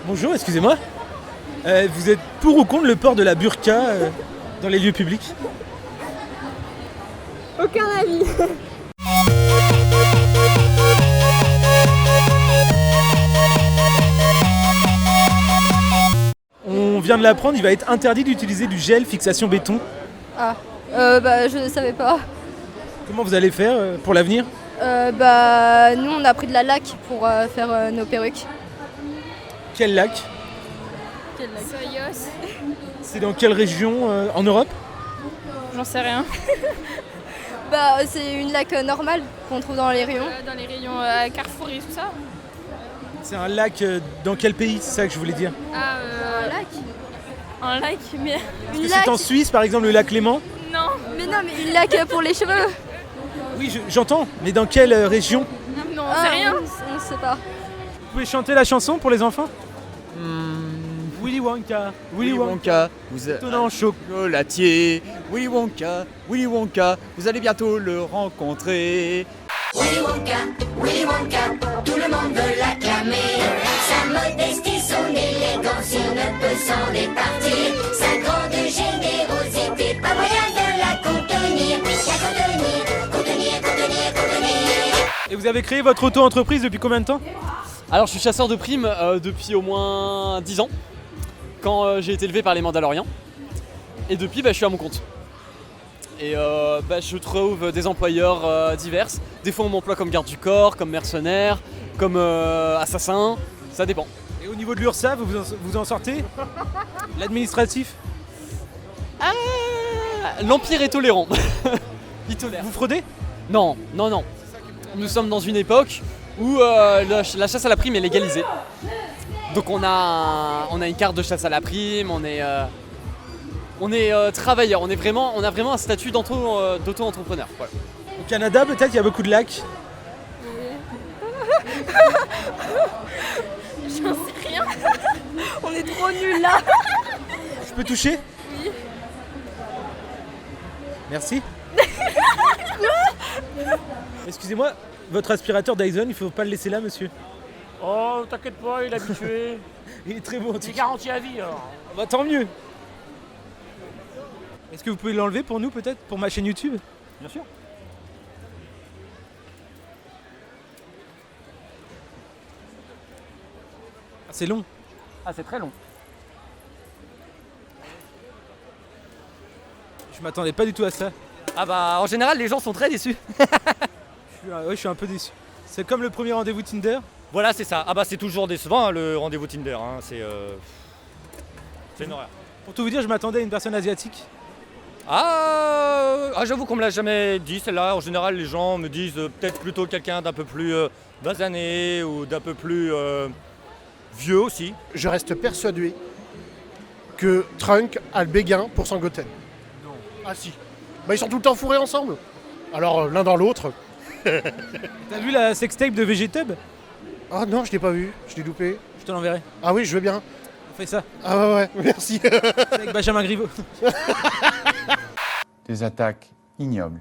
Bonjour, excusez-moi. Vous êtes pour ou contre le port de la burqa dans les lieux publics? Aucun avis. On vient de l'apprendre, il va être interdit d'utiliser du gel fixation béton. Ah, je ne savais pas. Comment vous allez faire pour l'avenir? Nous on a pris de la laque pour faire nos perruques. Quel lac? Soyos. C'est dans quelle région en Europe? J'en sais rien. C'est une laque normale qu'on trouve dans les rayons. Dans les rayons à Carrefour et tout ça. C'est un lac dans quel pays? C'est ça que je voulais dire. Un lac. Un lac, mais Est-ce que c'est en Suisse par exemple, le lac Léman? non. Mais non, mais une laque pour les cheveux. Oui, j'entends, mais dans quelle région? Non, on sait rien. On ne sait pas. Vous pouvez chanter la chanson pour les enfants? Willy Wonka, Willy Wonka, vous étonnant chocolatier. Willy Wonka, vous allez bientôt le rencontrer. Willy Wonka, tout le monde veut l'acclamer. Sa modestie, son élégance, il ne peut s'en départir. Sa grande générosité, pas moyen de la contenir. Contenir. Et vous avez créé votre auto-entreprise depuis combien de temps? Alors je suis chasseur de primes depuis au moins 10 ans, quand j'ai été élevé par les Mandaloriens. Et depuis je suis à mon compte. Et je trouve des employeurs divers. Des fois on m'emploie comme garde du corps, comme mercenaire, comme assassin, ça dépend. Et au niveau de l'URSSAF, vous en sortez? L'administratif? L'Empire est tolérant. Il tolère. Vous fraudez? Non. Nous sommes dans une époque où la chasse à la prime est légalisée. Donc on a une carte de chasse à la prime, on est travailleur, on a vraiment un statut d'auto-entrepreneur. Voilà. Au Canada, peut-être, il y a beaucoup de lacs. J'en sais rien. On est trop nuls là. Je peux toucher? Oui. Merci. Excusez-moi, votre aspirateur Dyson, il faut pas le laisser là, monsieur. Oh, t'inquiète pas, il est habitué. Il est très beau en tout C'est cas. garanti à vie alors. Bah, tant mieux. Est-ce que vous pouvez l'enlever pour nous peut-être, pour ma chaîne YouTube? Bien sûr. Ah, c'est long. Ah, c'est très long. Je m'attendais pas du tout à ça. Ah en général les gens sont très déçus. Je suis un peu déçu. C'est comme le premier rendez-vous Tinder. Voilà, c'est ça. C'est toujours décevant le rendez-vous Tinder. C'est une horreur. Pour tout vous dire, je m'attendais à une personne asiatique. J'avoue qu'on me l'a jamais dit celle-là. En général, les gens me disent peut-être plutôt quelqu'un d'un peu plus basané ou d'un peu plus vieux aussi. Je reste persuadé que Trunk a le béguin pour Sangoten. Non. Ah si. Ils sont tout le temps fourrés ensemble. Alors l'un dans l'autre. T'as vu la sextape de VGTube? Ah non, je l'ai pas vu, je l'ai loupé. Je te l'enverrai. Ah oui, je veux bien. On fait ça. Ah ouais, merci. C'est avec Benjamin Griveaux. Des attaques ignobles,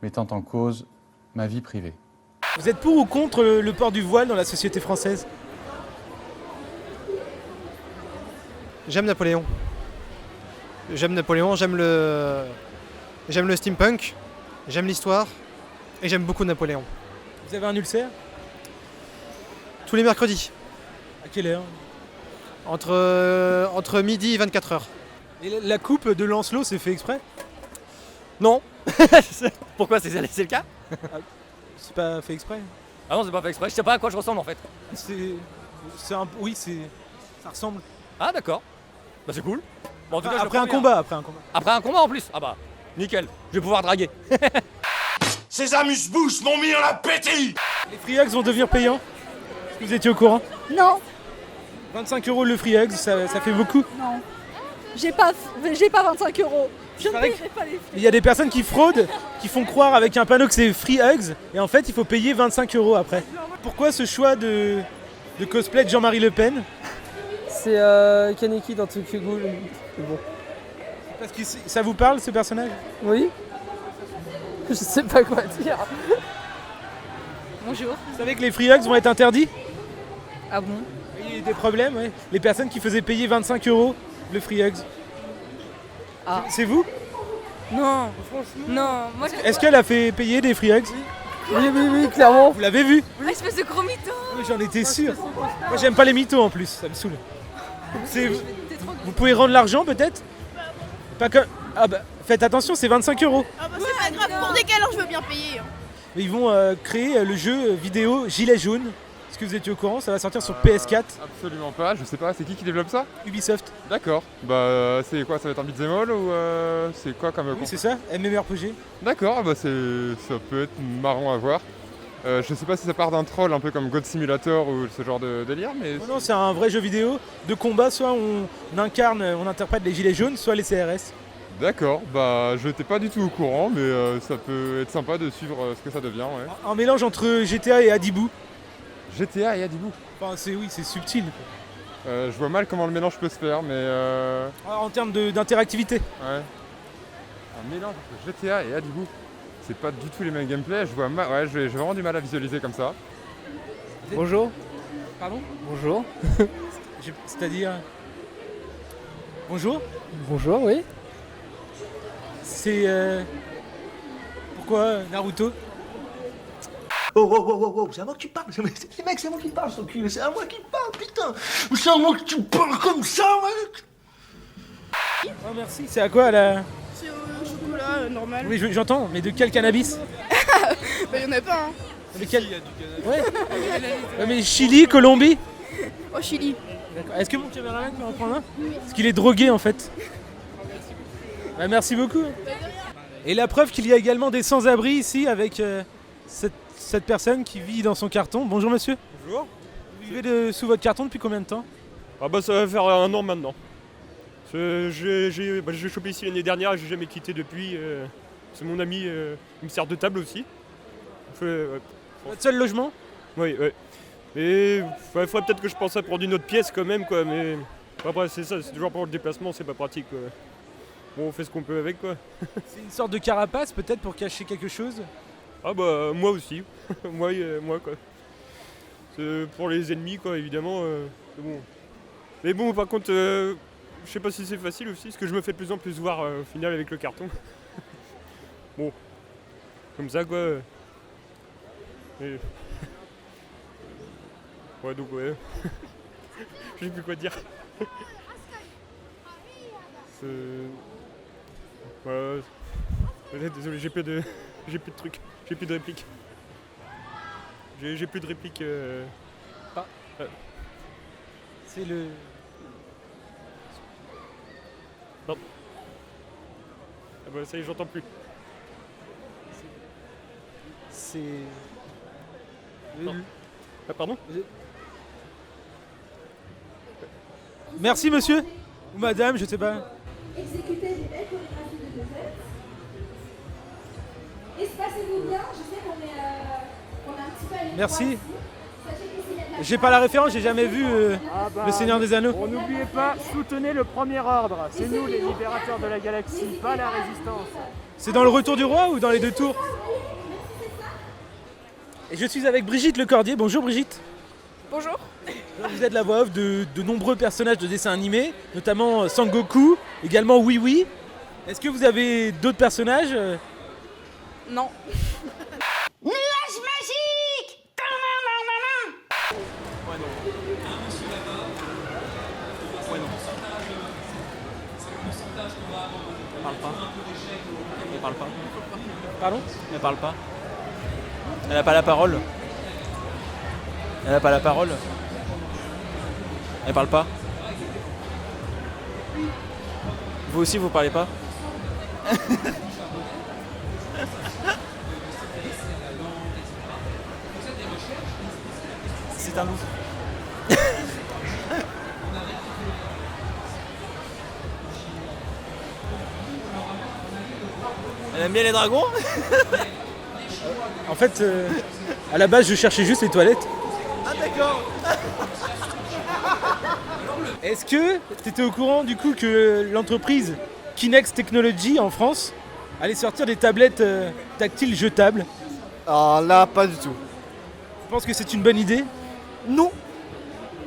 mettant en cause ma vie privée. Vous êtes pour ou contre le port du voile dans la société française? J'aime Napoléon. J'aime le steampunk, j'aime l'histoire et j'aime beaucoup Napoléon. Vous avez un ulcère? Tous les mercredis, À quelle heure? entre midi et 24h. Et la coupe de Lancelot, c'est fait exprès? Non. Pourquoi c'est le cas? C'est pas fait exprès? Ah non, c'est pas fait exprès. Je sais pas à quoi je ressemble en fait. Oui, ça ressemble. Ah d'accord. C'est cool. Bon, en tout cas, Après un combat. Après un combat en plus. Nickel. Je vais pouvoir draguer. Ces amuse-bouches m'ont mis en appétit. Les free hugs vont devenir payants. Est-ce que vous étiez au courant? Non, 25 € le free hugs, ça fait beaucoup. non. J'ai pas 25 €. Je ne paraît paierai pas les filles. Il y a des personnes qui fraudent, qui font croire avec un panneau que c'est free hugs, et en fait il faut payer 25 € après. Pourquoi ce choix de cosplay de Jean-Marie Le Pen? C'est Kaneki dans Tokyo Ghoul. Bon. Parce que ça vous parle ce personnage? Oui. Je sais pas quoi dire. Bonjour. Vous savez que les free hugs vont être interdits? Ah bon? Et des problèmes, ouais. Les personnes qui faisaient payer 25 € le Free Hugs. Ah. C'est vous? Non. Non. Moi, Est-ce qu'elle a fait payer des Free Hugs? Oui, clairement. Vous l'avez vu? espèce de gros mytho. Oui, j'en étais sûr. Moi, j'aime pas les mythos en plus, ça me saoule. Vous pouvez rendre l'argent peut-être? Pas comme. Ah bah, faites attention, c'est 25 €. Ah bah c'est pas grave. Pour des galères, je veux bien payer. Ils vont créer le jeu vidéo Gilet jaune. Est-ce que vous étiez au courant? Ça va sortir sur PS4. Absolument pas, je sais pas, c'est qui développe ça? Ubisoft. D'accord, bah c'est quoi, ça va être un beat'em all ou c'est quoi comme... Oui, c'est ça, MMORPG. D'accord, bah ça peut être marrant à voir. Je sais pas si ça part d'un troll un peu comme God Simulator ou ce genre de délire, mais... Non, c'est un vrai jeu vidéo de combat, soit on incarne, on interprète les gilets jaunes, soit les CRS. D'accord, bah je n'étais pas du tout au courant, mais ça peut être sympa de suivre ce que ça devient, ouais. Un mélange entre GTA et Adibou. GTA et Adibou. Enfin, c'est subtil. Je vois mal comment le mélange peut se faire, mais... En termes d'interactivité. Ouais. Un mélange entre GTA et Adibou. C'est pas du tout les mêmes gameplays, ouais, j'ai vraiment du mal à visualiser comme ça. Bonjour. Pardon? Bonjour. C'est-à-dire... Bonjour? Bonjour, oui. C'est... Pourquoi Naruto? Oh, c'est à moi que tu parles. Les mecs, c'est à moi qui parle, son cul. C'est à moi qui parle, putain. C'est à moi que tu parles comme ça, mec. Oh, merci. C'est à quoi la... C'est au chocolat normal. Oui, j'entends, mais de quel cannabis? Bah y'en a pas hein. Mais quel... Ouais. Ouais, mais Chili, Colombie? Au Chili. D'accord. Est-ce que mon caméraman peut en prendre un? Parce qu'il est drogué en fait. Bah, merci beaucoup. Et la preuve qu'il y a également des sans-abri ici avec cette personne qui vit dans son carton. Bonjour monsieur. Bonjour. Vous vivez sous votre carton depuis combien de temps? Ah bah ça va faire 1 an maintenant. J'ai chopé ici l'année dernière et j'ai jamais quitté depuis. C'est mon ami, il me sert de table aussi. Votre seul logement? Oui. Et il faudrait peut-être que je pense à prendre une autre pièce quand même quoi, mais après c'est ça, c'est toujours pour le déplacement, c'est pas pratique quoi. Bon on fait ce qu'on peut avec quoi. C'est une sorte de carapace peut-être pour cacher quelque chose? Ah bah moi aussi, moi quoi. C'est pour les ennemis quoi évidemment, c'est bon. Mais bon par contre, je sais pas si c'est facile aussi, parce que je me fais de plus en plus voir au final avec le carton. Bon, comme ça quoi. Et... Ouais donc ouais. Je sais plus quoi dire. Voilà. Désolé, j'ai plus de trucs, j'ai plus de répliques. J'ai plus de répliques. C'est le... Non. Ah bah ça y est, j'entends plus. C'est... Non. Ah pardon? Merci monsieur. Ou madame, je sais pas. Exécutez des belles chorégraphies de deux. Espacez-vous bien, je sais qu'on est un petit peu à l'étroit. Merci. Sachez qu'ici, il y a de la J'ai pas la référence, j'ai jamais vu Le Seigneur des Anneaux. Bon, n'oubliez pas, soutenez le premier ordre. C'est nous les libérateurs de la galaxie, pas la résistance. C'est dans le Retour du Roi ou dans les deux tours? Et je suis avec Brigitte Lecordier. Bonjour Brigitte. Bonjour. Vous êtes la voix off de nombreux personnages de dessins animés, notamment Sangoku, également Oui Oui. Est-ce que vous avez d'autres personnages? Non. Nuage magique. Ouais non. Elle parle pas. Pardon? Elle parle pas. Elle a pas la parole. Elle a pas la parole. Elle parle pas. Vous aussi vous parlez pas? C'est un loup. Elle aime bien les dragons? En fait, à la base, je cherchais juste les toilettes. Ah d'accord. Est-ce que tu étais au courant du coup que l'entreprise Kinex Technology en France allait sortir des tablettes tactiles jetables? Alors là, pas du tout. Tu penses que c'est une bonne idée? Non.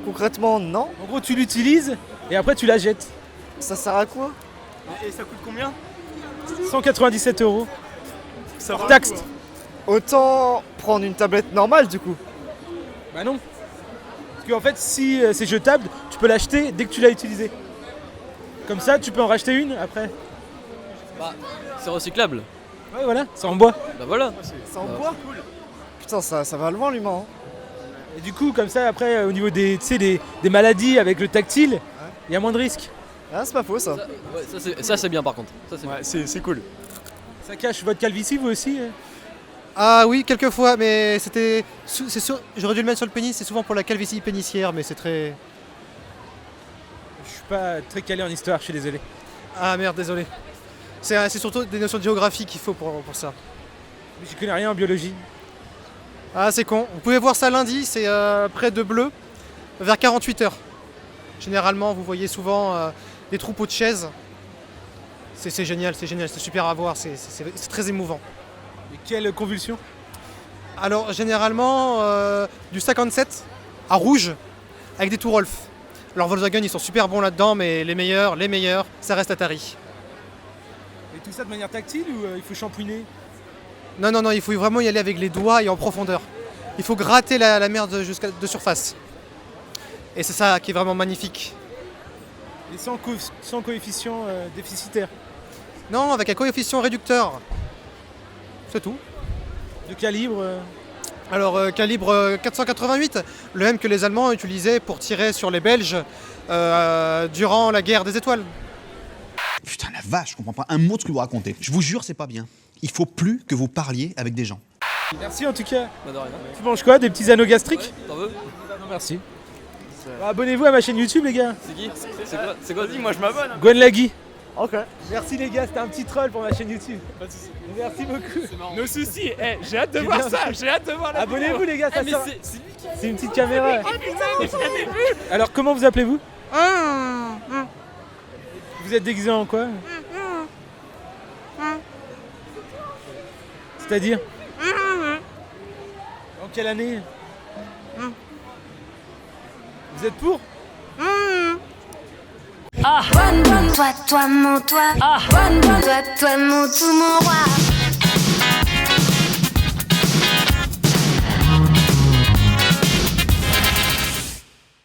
Concrètement, non. En gros, tu l'utilises et après tu la jettes. Ça sert à quoi? Et ça coûte combien? 197 €. Ça hors va, taxe. quoi. Autant prendre une tablette normale du coup. Bah non. Parce qu'en fait, si c'est jetable, tu peux l'acheter dès que tu l'as utilisé. Comme ça, tu peux en racheter une après. Bah, c'est recyclable. Ouais, voilà, c'est en bois. Bah voilà. C'est en bois? Putain, ça va loin l'humain. Et du coup, comme ça, après, au niveau des, tu sais, des maladies avec le tactile, il y a moins de risques. Ah, c'est pas faux ça. Ça c'est bien par contre. Ça, c'est bien. C'est cool. Ça cache votre calvitie, vous aussi Ah oui, quelques fois, mais c'était. J'aurais dû le mettre sur le pénis, c'est souvent pour la calvitie péniciaire, mais c'est très. Je suis pas très calé en histoire, je suis désolé. Ah merde, désolé. C'est surtout des notions de géographie qu'il faut pour ça. Mais je connais rien en biologie. Ah, c'est con. Vous pouvez voir ça lundi, c'est près de Bleu, vers 48h. Généralement, vous voyez souvent des troupeaux de chaises. C'est génial, c'est super à voir, c'est très émouvant. Et quelle convulsion? Alors, généralement, du 57 à rouge, avec des Tourolf. Alors, Volkswagen, ils sont super bons là-dedans, mais les meilleurs, ça reste Atari. Et tout ça de manière tactile ou il faut shampouiner? Non, il faut vraiment y aller avec les doigts et en profondeur. Il faut gratter la merde jusqu'à de surface. Et c'est ça qui est vraiment magnifique. Et sans coefficient déficitaire? Non, avec un coefficient réducteur. C'est tout. De calibre Alors, calibre 488, le même que les Allemands utilisaient pour tirer sur les Belges durant la guerre des étoiles. Putain la vache, je comprends pas un mot de ce que vous racontez. Je vous jure, c'est pas bien. Il faut plus que vous parliez avec des gens. Merci en tout cas. Bah de rien. Tu manges quoi? Des petits anneaux gastriques? T'en veux? Non, merci. Abonnez-vous à ma chaîne YouTube, les gars. C'est qui? C'est quoi? Dis-moi, je m'abonne. Gwen Lagui. Ok. Merci les gars, c'était un petit troll pour ma chaîne YouTube. Merci beaucoup. Nos soucis, j'ai hâte de voir ça, j'ai hâte de voir la Abonnez-vous les gars, ça mais sort. C'est une petite caméra. Oh putain, mais je l'avais vu. Alors comment vous appelez-vous? Vous êtes déguisé en quoi? C'est-à-dire? En quelle année? Vous êtes pour? Toi, mon toi. Toi, mon tout, mon roi.